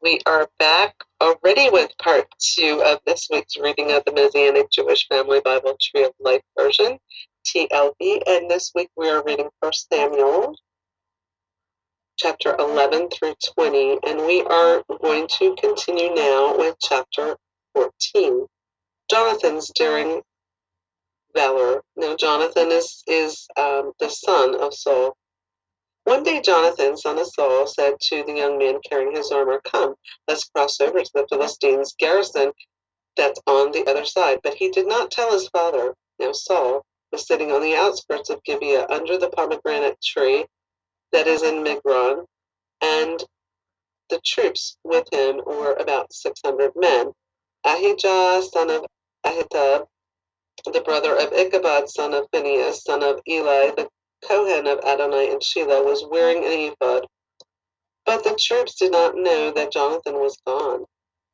We are back already with part 2 of this week's reading of the Messianic Jewish Family Bible Tree of Life version, TLV, and this week we are reading 1 Samuel, chapter 11 through 20, and we are going to continue now with chapter 14, Jonathan's daring valor. Now, Jonathan is the son of Saul. One day Jonathan, son of Saul, said to the young man carrying his armor, "Come, let's cross over to the Philistines' garrison that's on the other side." But he did not tell his father. Now Saul was sitting on the outskirts of Gibeah under the pomegranate tree that is in Migron, and the troops with him were about 600 men. Ahijah, son of Ahitub, the brother of Ichabod, son of Phinehas, son of Eli, the Kohen of Adonai in Shiloh, was wearing an ephod. But the troops did not know that Jonathan was gone.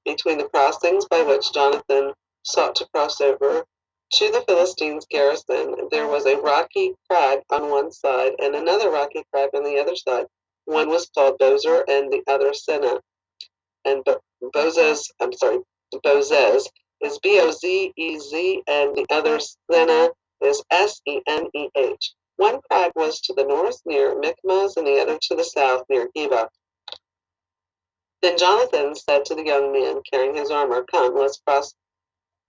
Between the crossings by which Jonathan sought to cross over to the Philistines' garrison, there was a rocky crag on one side and another rocky crag on the other side. One was called Bozer and the other Seneh. And Bozez is Bozez, and the other Seneh is Seneh. One crag was to the north near Michmas, and the other to the south near Geba. Then Jonathan said to the young man carrying his armor, "Come, let's cross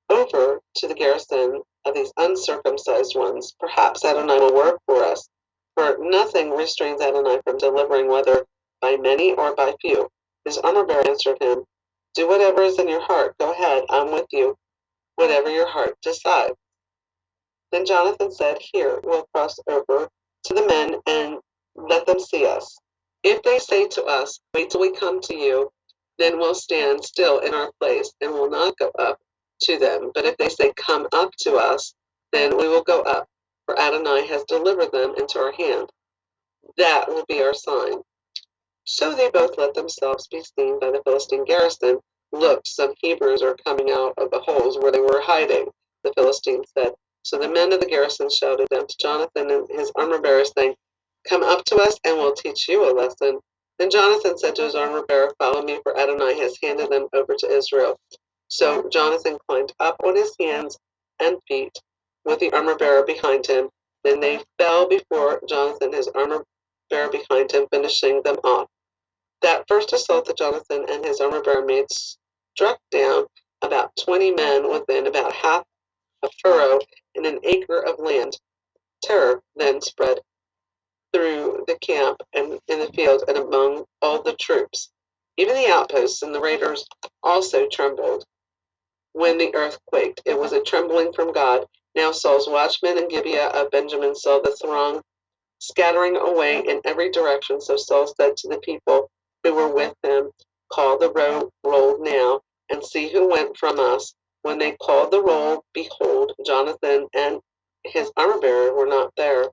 over to the garrison of these uncircumcised ones. Perhaps Adonai will work for us, for nothing restrains Adonai from delivering, whether by many or by few." His armor bearer answered him, "Do whatever is in your heart. Go ahead, I'm with you, whatever your heart decides." Then Jonathan said, "Here, we'll cross over to the men and let them see us. If they say to us, 'Wait till we come to you,' then we'll stand still in our place and will not go up to them. But if they say, 'Come up to us,' then we will go up, for Adonai has delivered them into our hand. That will be our sign." So they both let themselves be seen by the Philistine garrison. "Look, some Hebrews are coming out of the holes where they were hiding," the Philistines said. So the men of the garrison shouted down to Jonathan and his armor bearer, saying, "Come up to us, and we'll teach you a lesson." Then Jonathan said to his armor bearer, "Follow me, for Adonai has handed them over to Israel." So Jonathan climbed up on his hands and feet with the armor bearer behind him. Then they fell before Jonathan, his armor bearer behind him, finishing them off. That first assault that Jonathan and his armor bearer made struck down about 20 men within about half a furrow in an acre of land. Terror then spread through the camp and in the field and among all the troops. Even the outposts and the raiders also trembled when the earth quaked. It was a trembling from God. Now Saul's watchmen in Gibeah of Benjamin saw the throng scattering away in every direction. So Saul said to the people who were with him, "Call the roll now, and see who went from us." When they called the roll, behold, Jonathan and his armor bearer were not there.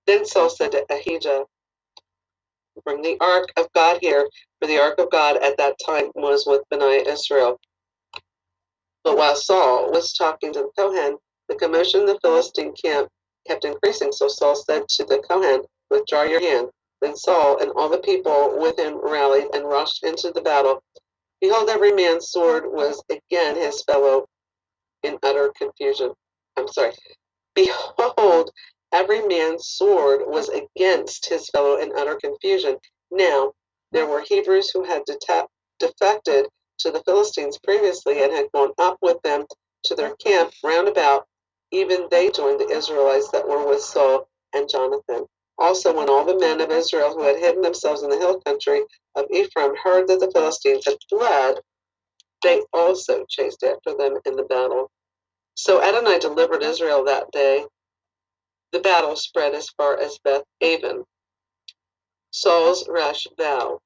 Then Saul said to Ahijah, "Bring the ark of God here," for the ark of God at that time was with Bani Israel. But while Saul was talking to the Kohen, the commotion in the Philistine camp kept increasing. So Saul said to the Kohen, "Withdraw your hand." Then Saul and all the people with him rallied and rushed into the battle. Behold, every man's sword was again his fellow in utter confusion. I'm sorry. Behold, every man's sword was against his fellow in utter confusion. Now, there were Hebrews who had defected to the Philistines previously and had gone up with them to their camp round about. Even they joined the Israelites that were with Saul and Jonathan. Also, when all the men of Israel who had hidden themselves in the hill country of Ephraim heard that the Philistines had fled, they also chased after them in the battle. So Adonai delivered Israel that day. The battle spread as far as Beth Aven. Saul's rash vow.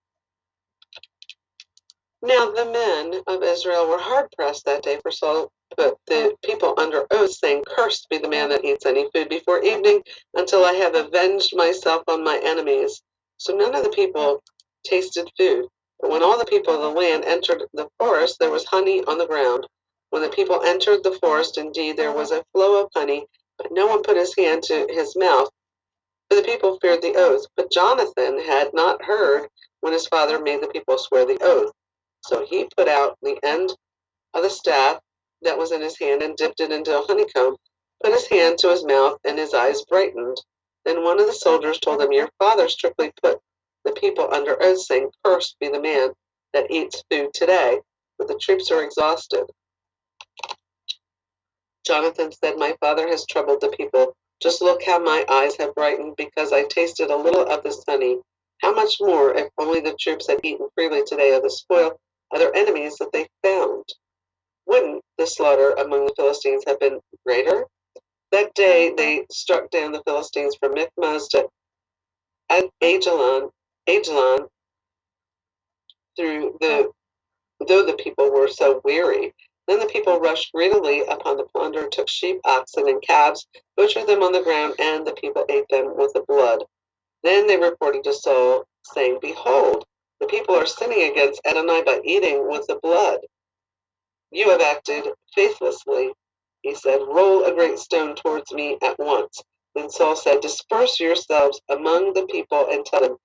Now the men of Israel were hard pressed that day, for Saul put the people under oath, saying, "Cursed be the man that eats any food before evening, until I have avenged myself on my enemies." So none of the people tasted food. But when all the people of the land entered the forest, there was honey on the ground. When the people entered the forest, indeed, there was a flow of honey, but no one put his hand to his mouth, for the people feared the oath. But Jonathan had not heard when his father made the people swear the oath. So he put out the end of the staff that was in his hand and dipped it into a honeycomb, put his hand to his mouth, and his eyes brightened. Then one of the soldiers told him, "Your father strictly put the people under oath, saying, 'Cursed be the man that eats food today,' but the troops are exhausted." Jonathan said, "My father has troubled the people. Just look how my eyes have brightened because I tasted a little of this honey. How much more if only the troops had eaten freely today of the spoil of their enemies that they found? Wouldn't the slaughter among the Philistines have been greater?" That day they struck down the Philistines from Michmash to Ajalon through the though the people were so weary. Then the people rushed greedily upon the plunder, took sheep, oxen, and calves, butchered them on the ground, and the people ate them with the blood. Then they reported to Saul, saying, "Behold, the people are sinning against Adonai by eating with the blood. You have acted faithlessly," he said. "Roll a great stone towards me at once." Then Saul said, "Disperse yourselves among the people and tell them,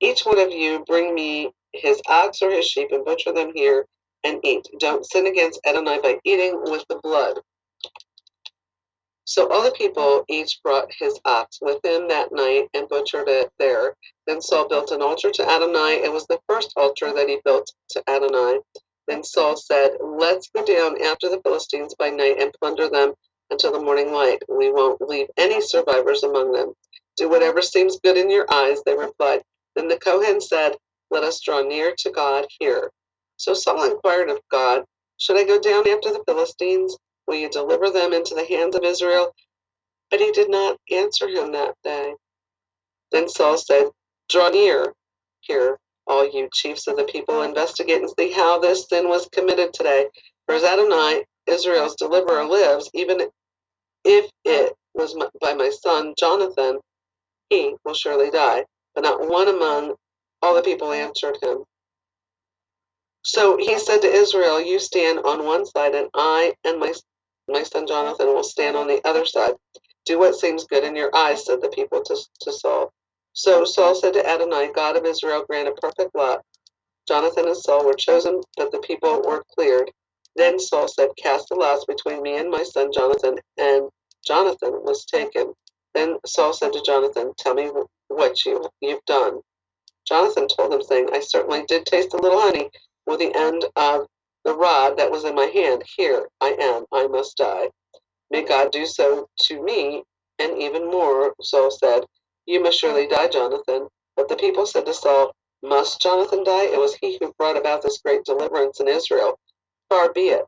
'Each one of you bring me his ox or his sheep and butcher them here and eat. Don't sin against Adonai by eating with the blood.'" So all the people each brought his ox with him that night and butchered it there. Then Saul built an altar to Adonai. It was the first altar that he built to Adonai. Then Saul said, "Let's go down after the Philistines by night and plunder them until the morning light. We won't leave any survivors among them." "Do whatever seems good in your eyes," they replied. Then the Kohen said, "Let us draw near to God here." So Saul inquired of God, "Should I go down after the Philistines? Will you deliver them into the hands of Israel?" But he did not answer him that day. Then Saul said, "Draw near here, all you chiefs of the people, investigate and see how this sin was committed today. For as Adonai, Israel's deliverer, lives, even if it was by my son Jonathan, he will surely die." But not one among all the people answered him. So he said to Israel, "You stand on one side, and I and my son Jonathan will stand on the other side. Do what seems good in your eyes," said the people to Saul. So Saul said to Adonai, "God of Israel, grant a perfect lot." Jonathan and Saul were chosen, but the people were cleared. Then Saul said, "Cast the lots between me and my son Jonathan," and Jonathan was taken. Then Saul said to Jonathan, "Tell me what you've done." Jonathan told him, saying, "I certainly did taste a little honey with the end of the rod that was in my hand. Here I am. I must die. May God do so to me, and even more." Saul said, "You must surely die, Jonathan." But the people said to Saul, "Must Jonathan die? It was he who brought about this great deliverance in Israel. Far be it.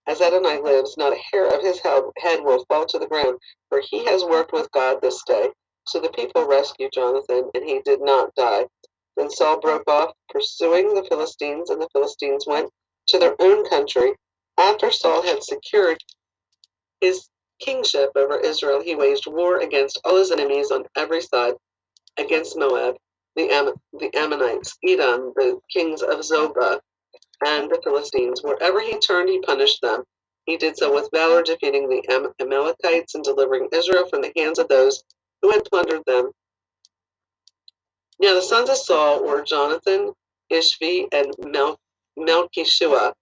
As Adonai lives, not a hair of his head will fall to the ground, for he has worked with God this day." So the people rescued Jonathan, and he did not die. Then Saul broke off pursuing the Philistines, and the Philistines went to their own country. After Saul had secured his kingship over Israel, he waged war against all his enemies on every side, against Moab, the Ammonites, Edom, the kings of Zobah, and the Philistines. Wherever he turned, he punished them. He did so with valor, defeating the Amalekites and delivering Israel from the hands of those who had plundered them. Now the sons of Saul were Jonathan, Ishvi, and Melchishua,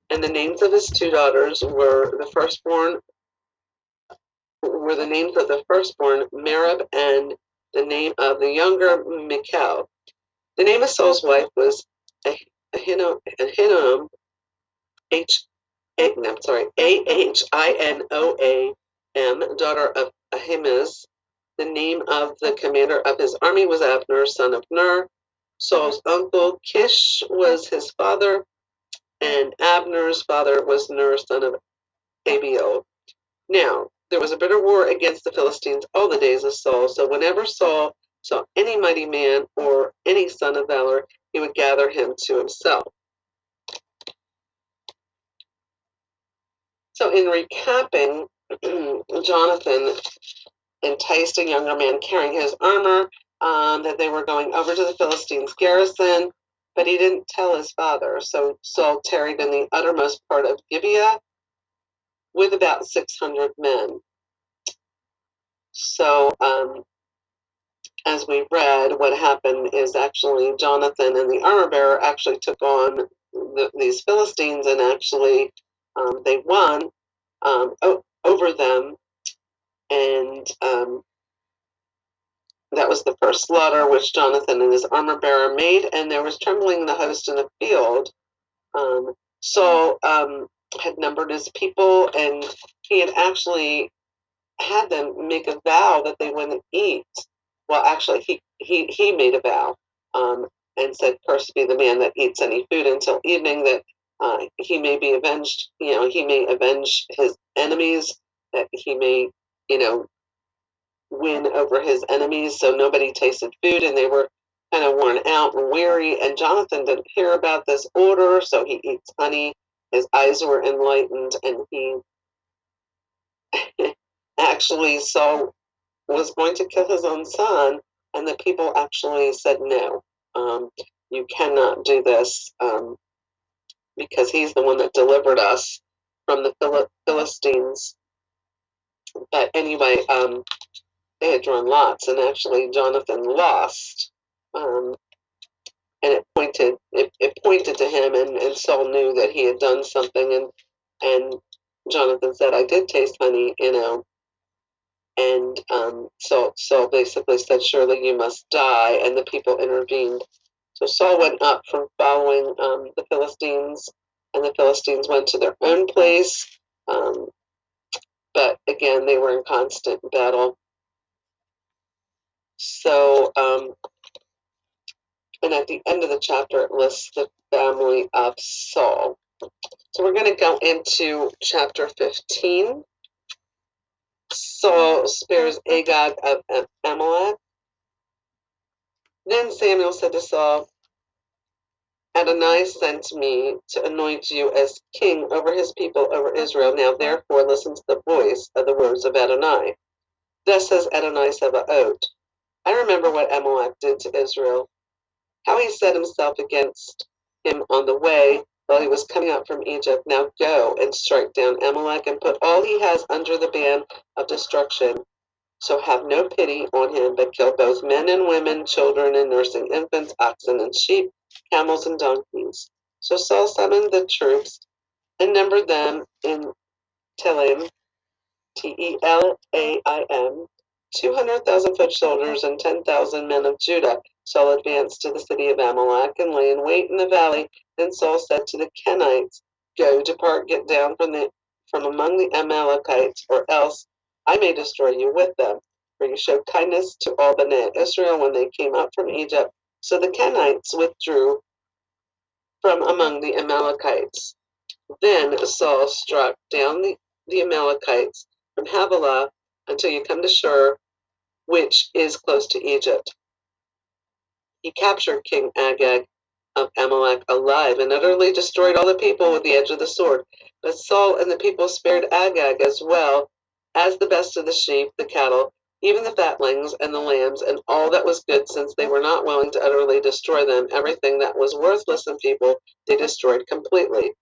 and the names of his two daughters were the names of the firstborn Merab, and the name of the younger Michal. The name of Saul's wife was Ahinoam, Ahinoam, daughter of Ahimaaz. The name of the commander of his army was Abner, son of Ner. Saul's uncle Kish was his father, and Abner's father was Ner, son of Abiel. Now there was a bitter war against the Philistines all the days of Saul. So whenever Saul saw any mighty man or any son of valor, he would gather him to himself. So in recapping, Jonathan enticed a younger man carrying his armor that they were going over to the Philistines' garrison, but he didn't tell his father. So Saul tarried in the uttermost part of Gibeah with about 600 men. So as we read, what happened is actually Jonathan and the armor bearer actually took on these Philistines, and actually they won over them, and that was the first slaughter which Jonathan and his armor bearer made, and there was trembling in the host in the field. Saul had numbered his people, and he had actually had them make a vow that they wouldn't eat. Well, actually, he made a vow and said, "Cursed be the man that eats any food until evening, that he may be avenged. He may avenge his enemies, that he may, you know, win over his enemies." So nobody tasted food, and they were kind of worn out and weary. And Jonathan didn't hear about this order, so he eats honey. His eyes were enlightened, and he actually saw was going to kill his own son, and the people actually said, "No, you cannot do this, because he's the one that delivered us from the Philistines." But anyway, they had drawn lots, and actually Jonathan lost, and it pointed to him, and Saul knew that he had done something, and Jonathan said, "I did taste honey." And Saul basically said, "Surely you must die," and the people intervened. So Saul went up from following the Philistines, and the Philistines went to their own place. Um, but again, they were in constant battle. So, and at the end of the chapter, it lists the family of Saul. So we're going to go into chapter 15. Saul spares Agag of Amalek. Then Samuel said to Saul, "Adonai sent me to anoint you as king over his people, over Israel. Now therefore listen to the voice of the words of Adonai. Thus says Adonai Sabaoth, I remember what Amalek did to Israel, how he set himself against him on the way while he was coming out from Egypt. Now go and strike down Amalek and put all he has under the ban of destruction. So have no pity on him, but kill both men and women, children and nursing infants, oxen and sheep, camels and donkeys." So Saul summoned the troops and numbered them in Telaim, Telaim, 200,000 foot soldiers and 10,000 men of Judah. Saul advanced to the city of Amalek and lay in wait in the valley. Then Saul said to the Kenites, "Go, depart, get down from among the Amalekites, or else I may destroy you with them. For you showed kindness to all Bnei Israel when they came up from Egypt." So the Kenites withdrew from among the Amalekites. Then Saul struck down the Amalekites from Havilah until you come to Shur, which is close to Egypt. He captured King Agag of Amalek alive and utterly destroyed all the people with the edge of the sword. But Saul and the people spared Agag as well as the best of the sheep, the cattle, even the fatlings and the lambs, and all that was good, since they were not willing to utterly destroy them. Everything that was worthless in people they destroyed completely.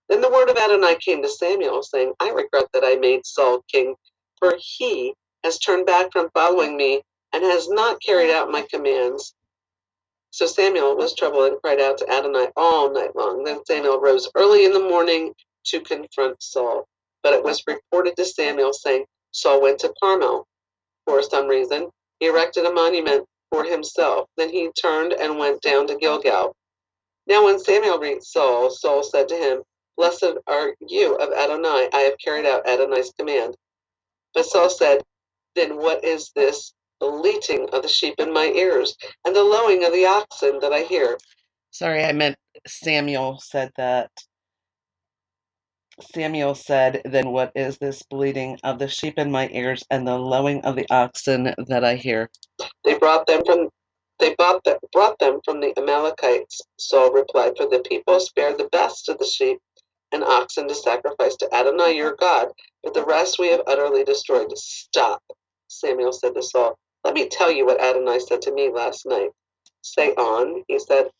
Then the word of Adonai came to Samuel, saying, "I regret that I made Saul king, for he has turned back from following me and has not carried out my commands." So Samuel was troubled and cried out to Adonai all night long. Then Samuel rose early in the morning to confront Saul. But it was reported to Samuel, saying, "Saul went to Carmel for some reason. He erected a monument for himself. Then he turned and went down to Gilgal." Now when Samuel reached Saul, Saul said to him, "Blessed are you of Adonai. I have carried out Adonai's command." But Saul said, "Then what is this bleating of the sheep in my ears, and the lowing of the oxen that I hear?" Sorry, I meant Samuel said that. Samuel said, "Then what is this bleating of the sheep in my ears, and the lowing of the oxen that I hear?" They brought them from the Amalekites. Saul replied, "For the people spared the best of the sheep and oxen to sacrifice to Adonai your God, but the rest we have utterly destroyed." "Stop," Samuel said to Saul. "Let me tell you what Adonai said to me last night." "Say on," he said.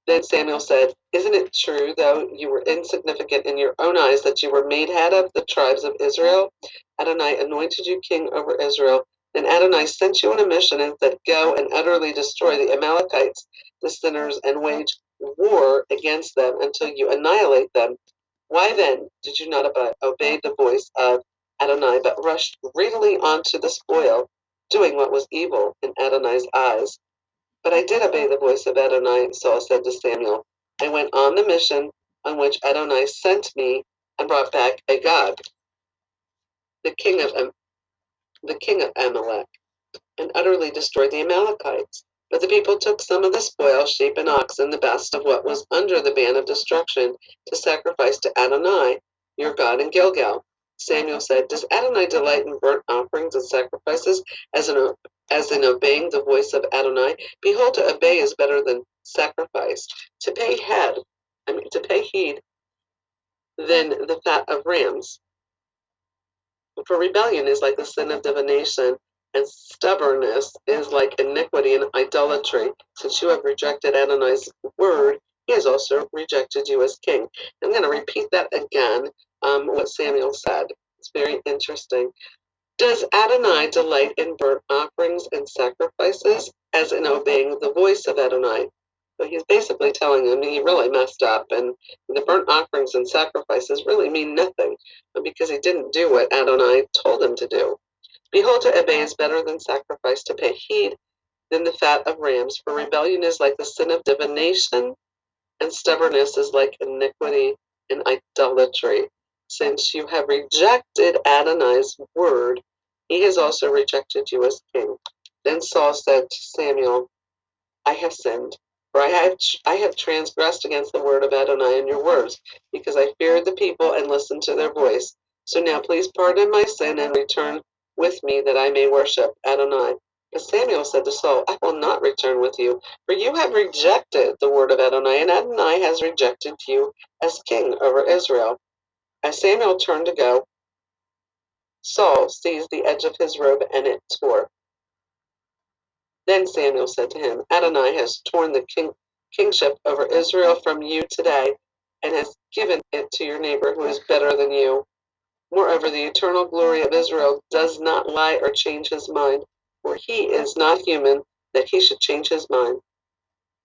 Then Samuel said, "Isn't it true, though you were insignificant in your own eyes, that you were made head of the tribes of Israel? Adonai anointed you king over Israel, Then Adonai sent you on a mission and said, Go and utterly destroy the Amalekites, the sinners, and wage war against them until you annihilate them. Why then did you not obey the voice of Adonai, but rushed greedily onto the spoil, doing what was evil in Adonai's eyes? But I did obey the voice of Adonai, Saul said to Samuel. I went on the mission on which Adonai sent me and brought back Agag, the king of the king of Amalek, and utterly destroyed the Amalekites. But the people took some of the spoil, sheep and oxen, the best of what was under the ban of destruction, to sacrifice to Adonai, your God, in Gilgal. Samuel said, Does Adonai delight in burnt offerings and sacrifices as in obeying the voice of Adonai? Behold, to obey is better than sacrifice. To pay heed than the fat of rams. For rebellion is like the sin of divination, and stubbornness is like iniquity and idolatry. Since you have rejected Adonai's word, he has also rejected you as king. I'm going to repeat that again, what Samuel said. It's very interesting. Does Adonai delight in burnt offerings and sacrifices, as in obeying the voice of Adonai? So he's basically telling him he really messed up, and the burnt offerings and sacrifices really mean nothing because he didn't do what Adonai told him to do. Behold, to obey is better than sacrifice, to pay heed than the fat of rams, for rebellion is like the sin of divination, and stubbornness is like iniquity and idolatry. Since you have rejected Adonai's word, he has also rejected you as king. Then Saul said to Samuel, I have sinned, for I have transgressed against the word of Adonai and your words, because I feared the people and listened to their voice. So now please pardon my sin and return with me that I may worship Adonai. But Samuel said to Saul, I will not return with you, for you have rejected the word of Adonai, and Adonai has rejected you as king over Israel. As Samuel turned to go, Saul seized the edge of his robe and it tore. Then Samuel said to him, Adonai has torn the kingship over Israel from you today and has given it to your neighbor who is better than you. Moreover, the eternal glory of Israel does not lie or change his mind, for he is not human that he should change his mind.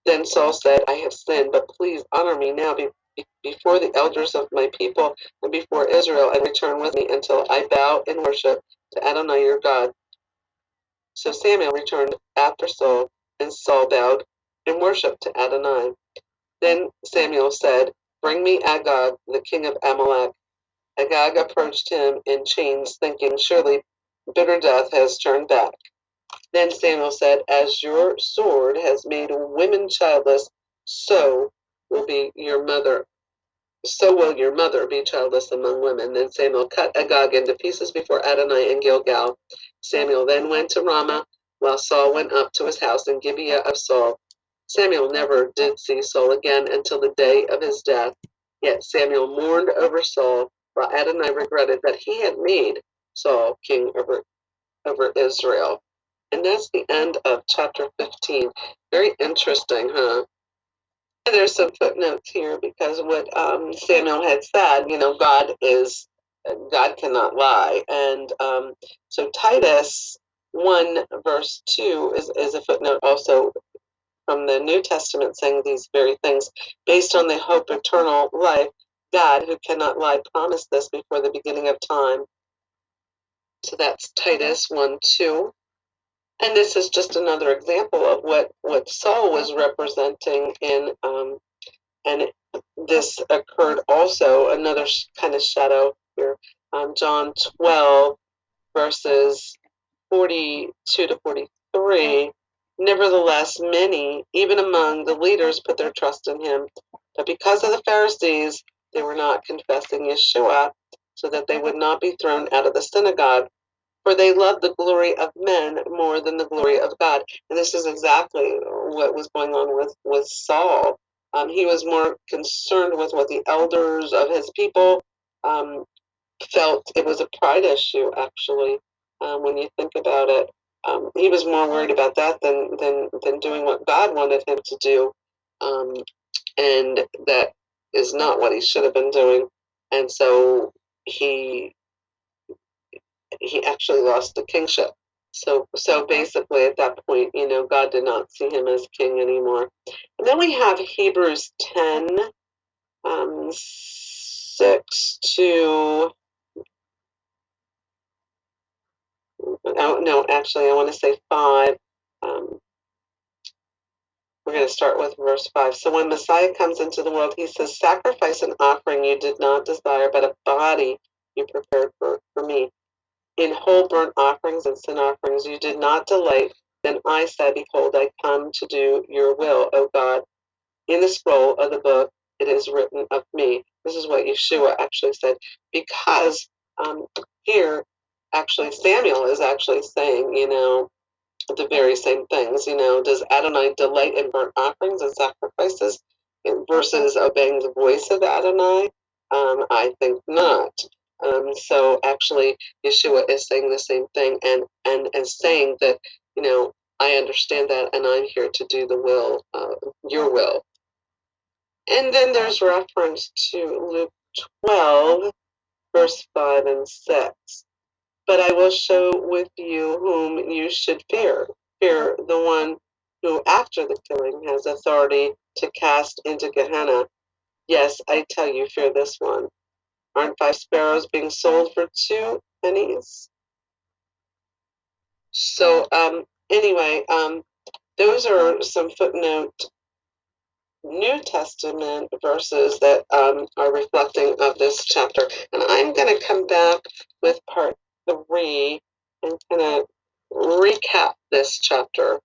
Then Saul said, I have sinned, but please honor me now before the elders of my people and before Israel, and return with me until I bow in worship to Adonai your God. So Samuel returned after Saul, and Saul bowed in worship to Adonai. Then Samuel said, Bring me Agag, the king of Amalek. Agag approached him in chains, thinking, Surely bitter death has turned back. Then Samuel said, As your sword has made women childless, so will be your mother. So will your mother be childless among women. Then Samuel cut Agag into pieces before Adonai in Gilgal. Samuel then went to Ramah, while Saul went up to his house in Gibeah of Saul. Samuel never did see Saul again until the day of his death. Yet Samuel mourned over Saul, while Adonai regretted that he had made Saul king over Israel. And that's the end of chapter 15. Very interesting, huh? There's some footnotes here because what Samuel had said, God cannot lie, and so Titus 1 verse 2 is a footnote also from the New Testament saying these very things based on the hope of eternal life. God, who cannot lie, promised this before the beginning of time. So that's Titus 1:2. And this is just another example of what Saul was representing and this occurred also, another kind of shadow here, John 12, verses 42 to 43. Nevertheless, many, even among the leaders, put their trust in him. But because of the Pharisees, they were not confessing Yeshua, so that they would not be thrown out of the synagogue. For they loved the glory of men more than the glory of God. And this is exactly what was going on with Saul. He was more concerned with what the elders of his people um, felt. It was a pride issue, actually, when you think about it. He was more worried about that than doing what God wanted him to do. And that is not what he should have been doing. And so he actually lost the kingship. So basically, at that point, God did not see him as king anymore. And then we have Hebrews 10, 6 to, oh, no, actually, I want to say 5. Um, we're going to start with verse 5. So when Messiah comes into the world, he says, "Sacrifice and offering you did not desire, but a body you prepared for me. In whole burnt offerings and sin offerings you did not delight. Then I said, Behold, I come to do your will, O God. In the scroll of the book it is written of me." This is what Yeshua actually said, because here, actually, Samuel is actually saying, the very same things. Does Adonai delight in burnt offerings and sacrifices versus obeying the voice of Adonai? I think not. So actually, Yeshua is saying the same thing, and is saying that, I understand that, and I'm here to do the will, your will. And then there's reference to Luke 12, verse 5 and 6. "But I will show with you whom you should fear. Fear the one who, after the killing, has authority to cast into Gehenna. Yes, I tell you, fear this one. Aren't 5 sparrows being sold for 2 pennies?" So, anyway, those are some footnote New Testament verses that are reflecting of this chapter. And I'm going to come back with part 3 and kind of recap this chapter.